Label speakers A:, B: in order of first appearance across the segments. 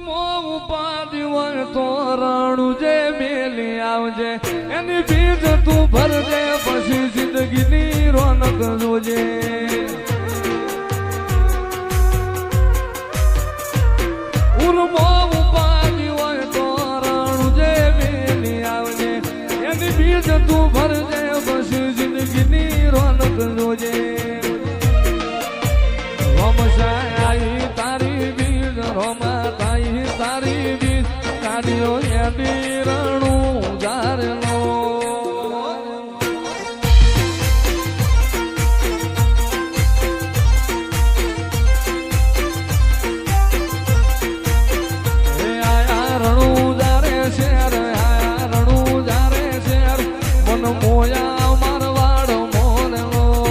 A: ઉપાધિ હોય તો રણું જે મેલી આવજે એની ભીડ તું ભરજે પછી જિંદગીની રોનક જોજે ઉર્મો ઉપાધિ હોય તો રણું જે મેલી આવજે એની ભીડ તું ભરજે પછી જિંદગીની રોનક જોજે રોમશાઈ તારી ભીડ રોમા તારી બીજ કાઢ્યો એની રણું જારનો આયા રણું જારે શેર આયા રણું જારે શેર મન મોયા મારવાડ મોરલો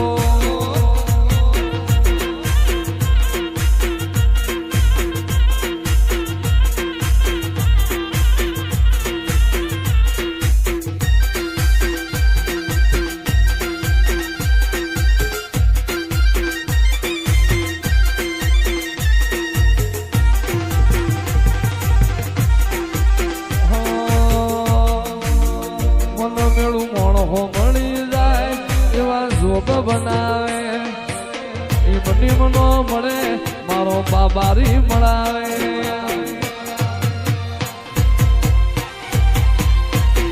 A: બનાવે એ બની મનો મળે મારો બાબારી મળાવે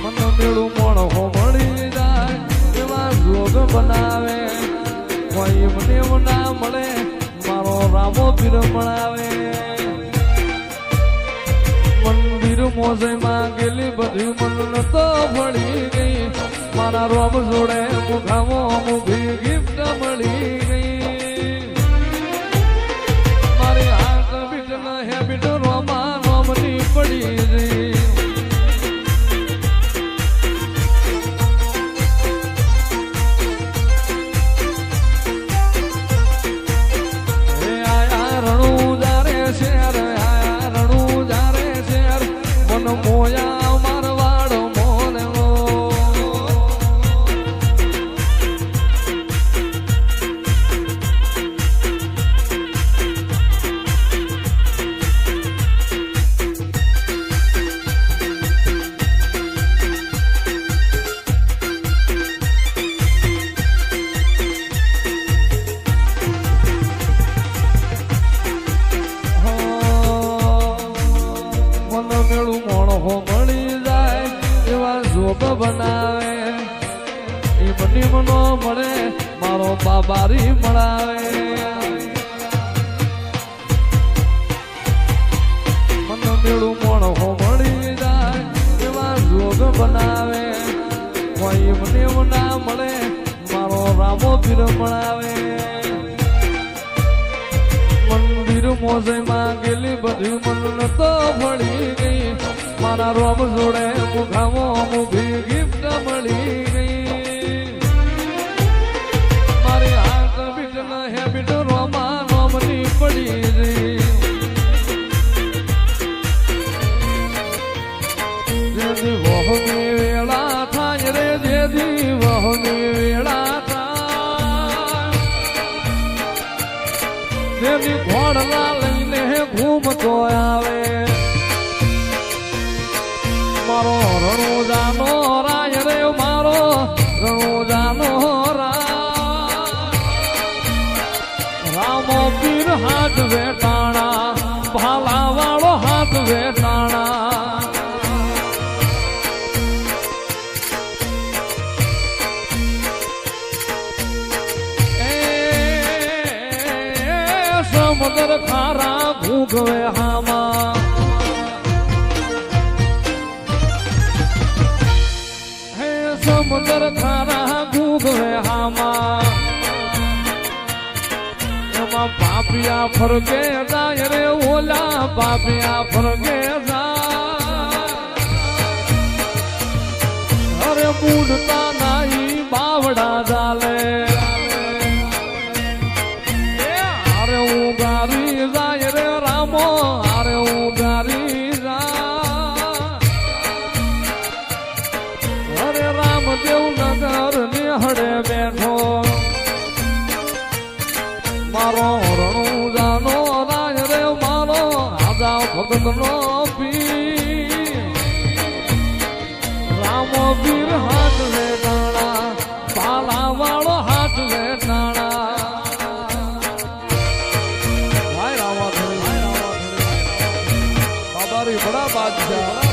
A: મન મેળું મોણ હો મળી જાય એવા જોગ બનાવે કોઈ મને ના મળે મારો રામો પીર મળાવે મંદિર મોજમાં ગયેલી બધી મન તો ભળી ગઈ મારા રોમ જોડે મુખામો મુખી ગિફ્ટ મળી ગઈ મારી હાથ બીટ ન હેબિટ રોમા રોમની પડી ગઈ આયા રણું જારે શેર આયા રણું જારે શેર મન મોયા મારવાડ મોરલો બનાવે એ બની મનો મળે મારો બાબારી મળાવે મન મેળું મોણ હો મળી જાય એવા જોગ બનાવે કોઈ મને ના મળે મારો રામો પીર મળાવે મંદિર મોજમાં ગયેલી બધી મન તો ભળી ગઈ મારા રોમ જોડે મુખામો મુખી ગિફ્ટ મળી ગઈ મારી હાથ બીટ ન હેબિટ રોમા રોમની પડી ગઈ જેથી વહની વેળા થાય રે જેથી વહની વેળા થાય જેથી ઘોડલા લઈને ઘૂમતો આવે મારો રણુજાનો રાય રે મારો રણુજાનો રામો પીર હાથ વેટાણા ભાલા વાળો હાથ વેટાણા સમુદ્ર ખારા ભૂગવે હામાં સમુદ્ર ખારા ભૂગવે હામાં એમાં પાપિયા ફરકે જાય રે ઓલા પાપિયા ફરકે જાય અરે બુડતા નાઈ બાવડા ચાલે અરે ઉગારી જાય રે રામો અરે ઉગારી દેવનગર નિહળે બેઠો મારો રણુજાનો રાજ રે મારો આજા ભગતનો પીર રામ વીર હાથ રે ડાણા પાલા વાળો હાથ રે ડાણા ભાઈ રાવા બાબારી બડા બાદશાહ